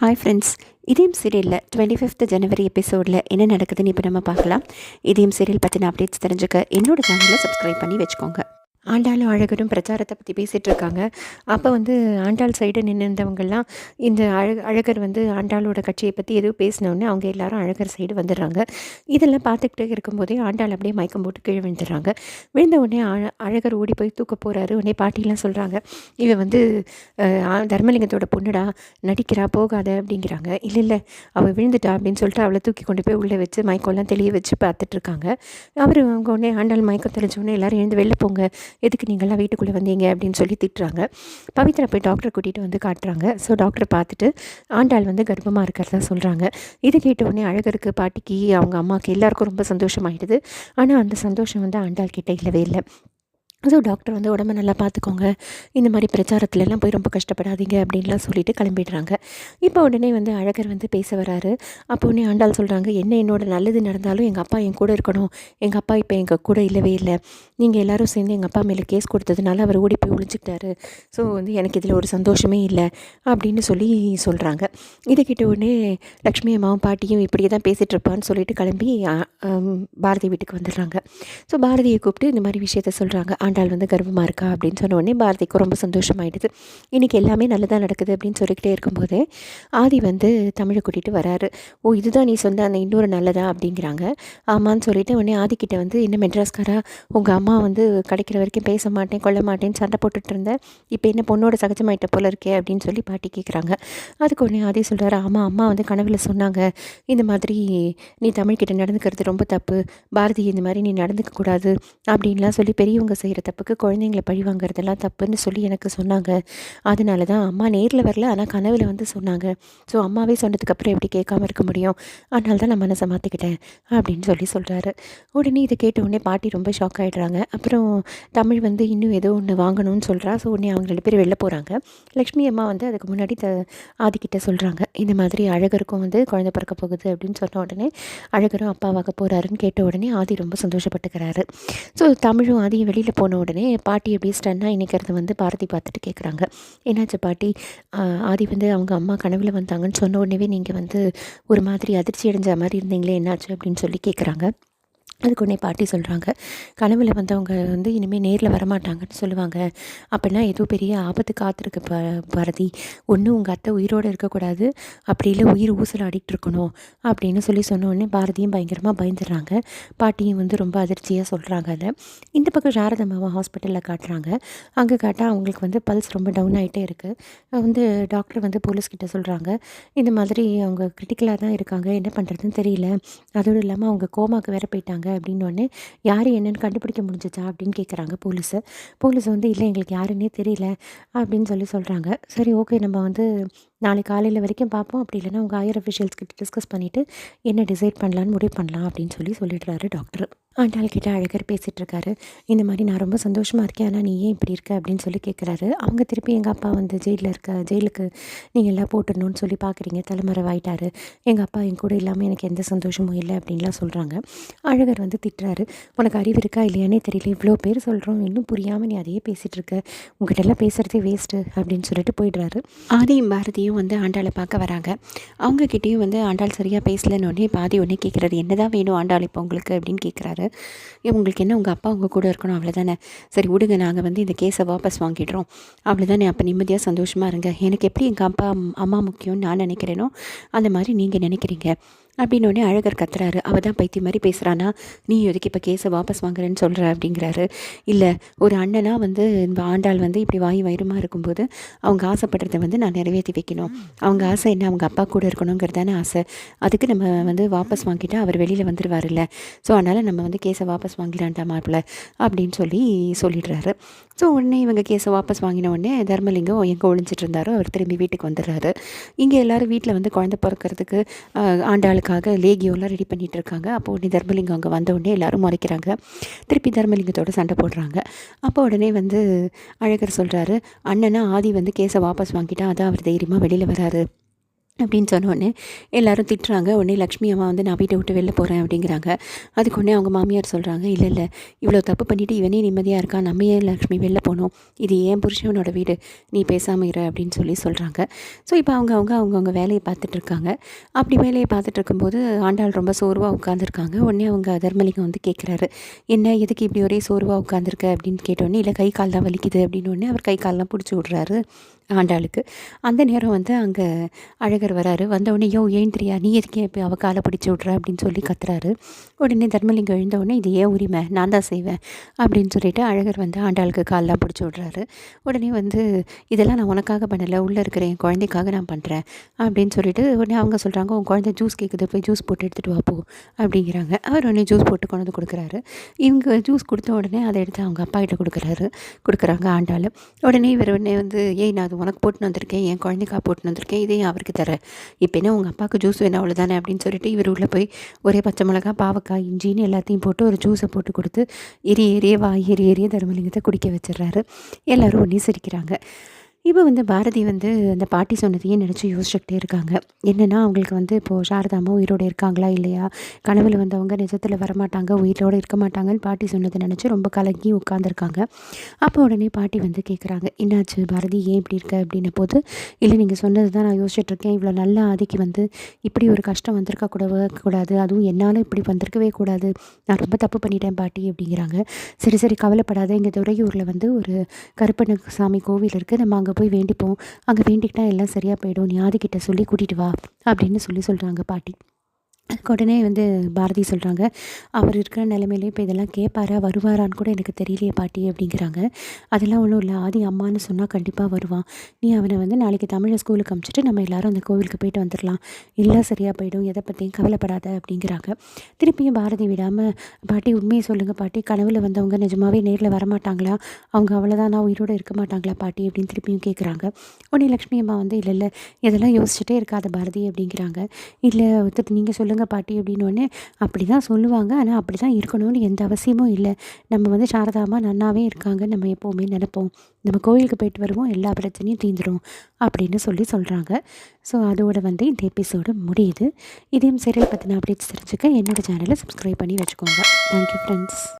Hi friends, இதயம் சீரியலில் 25th ஜனவரி எபிசோடில் என்ன நடக்குதுன்னு இப்போ நம்ம பார்க்கலாம். இதயம் சீரியல் பற்றின அப்டேட்ஸ் தெரிஞ்சுக்க என்னோட சேனலை சப்ஸ்கிரைப் பண்ணி வச்சுக்கோங்க. ஆண்டாளும் அழகரும் பிரச்சாரத்தை பற்றி பேசிகிட்டு இருக்காங்க. அப்போ ஆண்டாள் சைடு நின்றுந்தவங்கெல்லாம் இந்த அழகர் ஆண்டாளோட கட்சியை பற்றி எதுவும் பேசினோடனே அவங்க எல்லாரும் அழகர் சைடு வந்துடுறாங்க. இதெல்லாம் பார்த்துக்கிட்டே இருக்கும்போதே ஆண்டாள் அப்படியே மயக்கம் போட்டு கீழே விழுந்துடுறாங்க. விழுந்த உடனே அழகர் ஓடி போய் தூக்க போகிறாரு. உடனே பாட்டிலாம் சொல்கிறாங்க, இவன் தர்மலிங்கத்தோட பொண்ணுடா, நடிக்கிறா, போகாத அப்படிங்கிறாங்க. இல்லை அவள் விழுந்துட்டா அப்படின்னு சொல்லிட்டு அவளை தூக்கி கொண்டு போய் உள்ளே வச்சு மயக்கம்லாம் தெளிய வச்சு பார்த்துட்ருக்காங்க. அவங்க உடனே ஆண்டாள் மயக்கம் தெளிஞ்சோடனே எல்லோரும் எழுந்து வெளில போங்க, எதுக்கு நீங்கள்லாம் வீட்டுக்குள்ளே வந்தீங்க அப்படின்னு சொல்லி திட்டுறாங்க. பவித்ரா போய் டாக்டரை கூட்டிகிட்டு வந்து காட்டுறாங்க. ஸோ டாக்டரை பார்த்துட்டு ஆண்டாள் கர்ப்பமாக இருக்கிறதா சொல்கிறாங்க. இது கேட்ட உடனே அழகருக்கு, பாட்டிக்கு, அவங்க அம்மாவுக்கு எல்லாருக்கும் ரொம்ப சந்தோஷமாயிடுது. ஆனால் அந்த சந்தோஷம் ஆண்டாள் கிட்ட இல்லவே இல்லை. ஸோ டாக்டர் உடம்ப நல்லா பார்த்துக்கோங்க, இந்த மாதிரி பிரச்சாரத்துலலாம் போய் ரொம்ப கஷ்டப்படாதீங்க அப்படின்லாம் சொல்லிட்டு கிளம்பிடுறாங்க. இப்போ உடனே அழகர் பேச வராரு. அப்போ உடனே ஆண்டாள் சொல்கிறாங்க, என்னோட நல்லது நடந்தாலும் எங்கள் அப்பா என் கூட இருக்கணும். எங்கள் அப்பா இப்போ எங்கள் கூட இல்லவே இல்லை. நீங்கள் எல்லோரும் சேர்ந்து எங்கள் அப்பா மேலே கேஸ் கொடுத்ததுனால அவர் ஓடி போய் ஒழிச்சிக்கிட்டாரு. ஸோ எனக்கு இதில் ஒரு சந்தோஷமே இல்லை அப்படின்னு சொல்லி சொல்கிறாங்க. இதை கிட்ட உடனே லக்ஷ்மி அம்மாவும் பாட்டியும் இப்படியே தான் பேசிகிட்டு இருப்பான்னு சொல்லிட்டு கிளம்பி பாரதி வீட்டுக்கு வந்துடுறாங்க. ஸோ பாரதியை கூப்பிட்டு இந்த மாதிரி விஷயத்த சொல்கிறாங்க. ஆண்டாள் கர்ப்பமாக இருக்கா அப்படின்னு சொன்ன உடனே பாரதிக்கு ரொம்ப சந்தோஷமாயிடுது. இன்றைக்கி எல்லாமே நல்லதாக நடக்குது அப்படின்னு சொல்லிக்கிட்டே இருக்கும்போதே ஆதி தமிழை கூட்டிகிட்டு வராரு. ஓ, இதுதான் நீ சொன்ன அந்த இன்னொரு நல்லதா அப்படிங்கிறாங்க. ஆமான்னு சொல்லிட்டு உடனே ஆதிக்கிட்ட என்ன மெட்ராஸ்காரா, உங்கள் அம்மா கிடைக்கிற வரைக்கும் பேச மாட்டேன் கொள்ள மாட்டேன்னு சண்டை போட்டுட்டு இருந்தேன், இப்போ என்ன பொண்ணோட சகஜமாயிட்ட போல இருக்கே அப்படின்னு சொல்லி பாட்டி கேட்குறாங்க. அதுக்கு உடனே ஆதி சொல்கிறாரு, ஆமாம், அம்மா கனவில் சொன்னாங்க, இந்த மாதிரி நீ தமிழ்கிட்ட நடந்துக்கிறது ரொம்ப தப்பு, பாரதி இந்த மாதிரி நீ நடந்துக்கக்கூடாது அப்படின்லாம் சொல்லி பெரியவங்க செய்கிற தப்புக்கு குழந்தைங்களை பழி வாங்குறதெல்லாம் தப்புன்னு சொல்லி எனக்கு சொன்னாங்க. அதனால தான் அம்மா நேரில் வரல, ஆனால் கனவில் சொன்னாங்க. ஸோ அம்மாவே சொன்னதுக்கப்புறம் எப்படி கேட்காம இருக்க முடியும், அதனால தான் நான் மனசை மாற்றிக்கிட்டேன் அப்படின்னு சொல்கிறாரு. உடனே இதை கேட்ட உடனே பாட்டி ரொம்ப ஷாக் ஆகிடுறாங்க. அப்புறம் தமிழ் இன்னும் ஏதோ ஒன்று வாங்கணும்னு சொல்கிறா. ஸோ உடனே அவங்க 2 பேர் வெளில போகிறாங்க. லக்ஷ்மி அம்மா அதுக்கு முன்னாடி ஆதிக்கிட்ட சொல்கிறாங்க, இந்த மாதிரி அழகருக்கும் குழந்தை பிறக்க போகுது அப்படின்னு சொன்ன உடனே அழகரும் அப்பாவாக போகிறாருன்னு கேட்ட உடனே ஆதி ரொம்ப சந்தோஷப்பட்டுக்கிறாரு. ஸோ தமிழும் ஆதியும் வெளியில் போன உடனே பாட்டி அப்படியே ஸ்டன்னாக இன்றைக்கிறத பாரதி பார்த்துட்டு கேட்குறாங்க, என்னாச்சு பாட்டி, ஆதி அவங்க அம்மா கனவில் வந்தாங்கன்னு சொன்ன உடனே நீங்கள் ஒரு மாதிரி அதிர்ச்சி அடைஞ்ச மாதிரி இருந்தீங்களே, என்னாச்சு அப்படின்னு சொல்லி கேட்குறாங்க. அதுக்கு உடனே பாட்டி சொல்கிறாங்க, கனவில் வந்தவங்க இனிமேல் நேரில் வரமாட்டாங்கன்னு சொல்லுவாங்க, அப்படின்னா ஏதோ பெரிய ஆபத்து காத்திருக்கு பாரதி, ஒன்று உங்கள் அத்தை உயிரோடு இருக்கக்கூடாது, அப்படி இல்லை உயிர் ஊசலாடிட்டு இருக்கணும் அப்படின்னு சொல்லி சொன்ன உடனே பாரதியும் பயங்கரமாக பயந்துடுறாங்க. பாட்டியும் ரொம்ப அதிர்ச்சியாக சொல்கிறாங்க. அதை இந்த பக்கம் சாரதம்மாவை ஹாஸ்பிட்டலில் காட்டுறாங்க. அங்கே காட்டால் அவங்களுக்கு பல்ஸ் ரொம்ப டவுன் ஆகிட்டே இருக்குது. டாக்டர் போலீஸ்கிட்ட சொல்கிறாங்க, இந்த மாதிரி அவங்க கிரிட்டிக்கலாக தான் இருக்காங்க, என்ன பண்ணுறதுன்னு தெரியல, அதோடு இல்லாமல் அவங்க கோமாக்கு வேற போயிட்டாங்க அப்படின்னோடனே யார் என்னென்னு கண்டுபிடிக்க முடிஞ்சிச்சா அப்படின்னு கேட்குறாங்க போலீஸ் இல்லை எங்களுக்கு யாருன்னே தெரியல அப்படின்னு சொல்கிறாங்க. சரி, ஓகே, நம்ம நாளைக்கு காலையில் வரைக்கும் பார்ப்போம், அப்படி இல்லைன்னா உங்கள் ஹையர் அஃபிஷியல்ஸ் கிட்ட டிஸ்கஸ் பண்ணிவிட்டு என்ன டிசைட் பண்ணலான்னு முடிவு பண்ணலாம் அப்படின்னு சொல்லிடுறாரு டாக்டர். ஆண்டாள் கிட்ட அழகர் பேசிகிட்டு இருக்காரு. இந்த மாதிரி நான் ரொம்ப சந்தோஷமாக இருக்கேன், ஆனால் நீ ஏன் இப்படி இருக்க அப்படின்னு சொல்லி கேட்குறாரு. அவங்க திருப்பி எங்கள் அப்பா ஜெயிலுக்கு நீங்கள் எல்லாம் போட்டுடணும்னு சொல்லி பார்க்குறீங்க, தலைமறைவாயிட்டாரு, எங்கள் அப்பா என் கூட இல்லாமல் எனக்கு எந்த சந்தோஷமும் இல்லை அப்படின்லாம் சொல்கிறாங்க. அழகர் திட்டுறாரு, உனக்கு அறிவு இருக்கா இல்லையானே தெரியல, இவ்வளோ பேர் சொல்கிறோம், இன்னும் புரியாமல் நீ அதையே பேசிகிட்டு இருக்க, உங்கள்கிட்ட எல்லாம் பேசுகிறதே வேஸ்ட்டு அப்படின்னு சொல்லிட்டு போயிடுறாரு. ஆதியும் பாரதியும் ஆண்டாளை பார்க்க வராங்க. அவங்கக்கிட்டேயும் ஆண்டாள் சரியாக பேசலன்னு உடனே பாதி உடனே கேட்குறாரு, என்ன தான் வேணும் ஆண்டாள் இப்போ உங்களுக்கு அப்படின்னு கேட்குறாரு. உங்களுக்கு என்ன, உங்கள் அப்பா உங்கள் கூட இருக்கணும் அவ்வளோதானே, சரி விடுங்க, நாங்கள் இந்த கேஸை வாபஸ் வாங்கிடுறோம் அவ்வளோதானே, அப்போ நிம்மதியாக சந்தோஷமாக இருங்க, எனக்கு எப்படி எங்கள் அப்பா அம்மா முக்கியம்னு நான் நினைக்கிறேனோ அந்த மாதிரி நீங்கள் நினைக்கிறீங்க அப்படின்னு உடனே அழகர் கத்துறாரு. அவள் தான் பைத்தியம் மாதிரி பேசுகிறானா, நீ எதுக்கு இப்போ கேஸை வாபஸ் வாங்குறேன்னு சொல்கிற அப்படிங்கிறாரு. இல்லை, ஒரு அண்ணனா இந்த ஆண்டாள் இப்படி வயிறுமா இருக்கும்போது அவங்க ஆசைப்படுறத நான் நிறைவேற்றி வைக்கணும், அவங்க ஆசை என்ன, அவங்க அப்பா கூட இருக்கணுங்கிறதான ஆசை, அதுக்கு நம்ம வாபஸ் வாங்கிட்டா அவர் வெளியில் வந்துடுவார்ல, ஸோ அதனால் நம்ம கேஸை வாபஸ் வாங்கிடலான்டா மாப்பிள்ள அப்படின்னு சொல்லிடுறாரு. ஸோ உடனே இவங்க கேஸை வாபஸ் வாங்கின உடனே தர்மலிங்கம் எங்கே ஒழிஞ்சிட்டு இருந்தாரோ அவர் திரும்பி வீட்டுக்கு வந்துடுறாரு. இங்கே எல்லோரும் வீட்டில் குழந்தை பிறக்கிறதுக்கு ஆண்டாளுக்காக லேகியோலாம் ரெடி பண்ணிகிட்டு இருக்காங்க. அப்போ உடனே தர்மலிங்கம் அங்கே வந்த உடனே எல்லோரும் முறைக்கிறாங்க. திருப்பி தர்மலிங்கத்தோடு சண்டை போடுறாங்க. அப்போ உடனே அழகர் சொல்கிறாரு, அண்ணனா ஆதி கேஸை வாபஸ் வாங்கிட்டா, அதான் அவர் தைரியமாக வெளியில் வராரு அப்படின்னு சொன்னோடனே எல்லாரும் திட்டுறாங்க. உடனே லக்ஷ்மி அம்மா வந்து நான் வீட்டை விட்டு வெளில போகிறேன் அப்படிங்கிறாங்க. அதுக்கு உடனே அவங்க மாமியார் சொல்கிறாங்க, இல்லை இல்லை, இவ்வளோ தப்பு பண்ணிவிட்டு இவனே நிம்மதியாக இருக்கான், நம்ம ஏன் லக்ஷ்மி வெளில போகணும், இது ஏன் புருஷனோட வீடு, நீ பேசாமல் இரு அப்படின்னு சொல்கிறாங்க. ஸோ இப்போ அவங்கவுங்க வேலையை பார்த்துட்ருக்காங்க. அப்படி வேலையை பார்த்துட்டு இருக்கும்போது ஆண்டாள் ரொம்ப சோர்வாக உட்காந்துருக்காங்க. உடனே அவங்க தர்மலிங்கம் வந்து கேட்குறாரு, என்ன எதுக்கு இப்படி ஒரே சோர்வாக உட்காந்துருக்க அப்படின்னு கேட்டோடனே, இல்லை கை கால் தான் வலிக்குது அப்படின்னு அவர் கை கால்லாம் பிடிச்சி விட்றாரு ஆண்டாளுக்கு. அந்த நேரம் வந்து அங்கே அழகர் வராரு. வந்தவுடனே, யோ ஏன் தெரியா, நீ எதுக்கே இப்போ அவள் காலை பிடிச்சி விட்ற அப்படின்னு சொல்லி கத்துறாரு. உடனே தர்மலிங்கம் எழுந்தவுடனே, இது ஏன் உரிமை, நான் தான் செய்வேன் அப்படின்னு சொல்லிட்டு அழகர் வந்து ஆண்டாளுக்கு காலெலாம் பிடிச்சி விட்றாரு. உடனே வந்து, இதெல்லாம் நான் உனக்காக பண்ணலை, உள்ளே இருக்கிற என் குழந்தைக்காக நான் பண்ணுறேன் அப்படின்னு சொல்லிட்டு உடனே அவங்க சொல்கிறாங்க, உன் குழந்தை ஜூஸ் கேட்குது, போய் ஜூஸ் போட்டு எடுத்துகிட்டு வா போ அப்படிங்கிறாங்க. அவர் உடனே ஜூஸ் போட்டு கொண்டு வந்து கொடுக்குறாரு. இவங்க ஜூஸ் கொடுத்த உடனே அதை எடுத்து அவங்க அப்பா கிட்ட கொடுக்குறாங்க ஆண்டாள். உடனே இவர் உடனே வந்து, ஏய் நான் அது உனக்கு போட்டுன்னு வந்திருக்கேன், என் குழந்தைக்கா போட்டுன்னு வந்திருக்கேன், இதையும் அவருக்கு தர, இப்போ என்ன உங்கள் அப்பாவுக்கு ஜூஸ் வேணும் அவ்வளோதானே அப்படின்னு சொல்லிட்டு இவர் உள்ளே போய் ஒரே பச்சை மிளகா, பாவக்காய், இஞ்சின்னு எல்லாத்தையும் போட்டு ஒரு ஜூஸை போட்டு கொடுத்து எரிய தர்மலிங்கத்தை குடிக்க வச்சிடுறாரு. எல்லோரும் ஒன்றே சிரிக்கிறாங்க. இப்போ வந்து பாரதி வந்து அந்த பாட்டி சொன்னதையே நினச்சி யோசிச்சுக்கிட்டே இருக்காங்க. என்னென்னா, அவங்களுக்கு வந்து இப்போது சாரதாம்மா உயிரோடு இருக்காங்களா இல்லையா, கனவில் வந்தவங்க நிஜத்தில் வரமாட்டாங்க, உயிரோடு இருக்க மாட்டாங்கன்னு பாட்டி சொன்னதை நினச்சி ரொம்ப கலங்கி உட்காந்துருக்காங்க. அப்போ உடனே பாட்டி வந்து கேட்குறாங்க, என்னாச்சு பாரதி, ஏன் இப்படி இருக்க அப்படின்ன போது, இல்லை நீங்கள் சொன்னது தான் நான் யோசிச்சுட்ருக்கேன், இவ்வளோ நல்ல ஆதிக்கு வந்து இப்படி ஒரு கஷ்டம் வந்திருக்க கூடாது, அதுவும் என்னால் இப்படி வந்திருக்கவே கூடாது, நான் ரொம்ப தப்பு பண்ணிட்டேன் பாட்டி அப்படிங்கிறாங்க. சரி கவலைப்படாத, இங்கே துறையூரில் வந்து ஒரு கருப்பண்ண சாமி கோவில் இருக்குது, நம்ம அங்கே போய் வேண்டிப்போம், அங்கே வேண்டிக்கிட்டால் எல்லாம் சரியாக போயிடும், நீ ஆதிக்கிட்ட சொல்லி கூட்டிகிட்டு வா அப்படின்னு சொல்கிறாங்க பாட்டி. அதுக்கு உடனே வந்து பாரதி சொல்கிறாங்க, அவர் இருக்கிற நிலைமையிலே இப்போ இதெல்லாம் கேட்பாரா, வருவாரான்னு கூட எனக்கு தெரியலையே பாட்டி அப்படிங்கிறாங்க. அதெல்லாம் ஒன்றும் இல்லை, ஆதி அம்மான்னு சொன்னால் கண்டிப்பாக வருவான், நீ அவனை வந்து நாளைக்கு தமிழை ஸ்கூலுக்கு அனுப்பிச்சிட்டு நம்ம எல்லோரும் அந்த கோவிலுக்கு போயிட்டு வந்துடலாம், எல்லாம் சரியாக போயிடும், எதை பற்றியும் கவலைப்படாத அப்படிங்கிறாங்க. திருப்பியும் பாரதி விடாமல், பாட்டி உண்மையை சொல்லுங்கள் பாட்டி, கனவில் வந்தவங்க நிஜமாவே நேரில் வரமாட்டாங்களா, அவங்க அவ்வளோதான், நான் உயிரோடு இருக்க மாட்டாங்களா பாட்டி அப்படின்னு திருப்பியும் கேட்குறாங்க. உடனே லக்ஷ்மி அம்மா வந்து, இல்லை இதெல்லாம் யோசிச்சுட்டே இருக்காத பாரதி அப்படிங்கிறாங்க. இல்லை நீங்கள் சொல்லுங்கள் பாட்டி அப்படின்னோடனே, அப்படி தான் சொல்லுவாங்க, ஆனால் அப்படி தான் இருக்கணும்னு எந்த அவசியமும் இல்லை, நம்ம வந்து சாரதாம்மா நன்னாவே இருக்காங்க, நம்ம எப்போவுமே நினைப்போம், நம்ம கோயிலுக்கு போயிட்டு வருவோம், எல்லா பிரச்சனையும் தீந்துடும் அப்படின்னு சொல்கிறாங்க. ஸோ அதோட வந்து இந்த எபிசோடு முடியுது. இதையும் சீரியல் பற்றின அப்டேட்ஸ் தெரிஞ்சுக்க என்னோடய சேனலை சப்ஸ்கிரைப் பண்ணி வச்சுக்கோங்க. Thank you friends.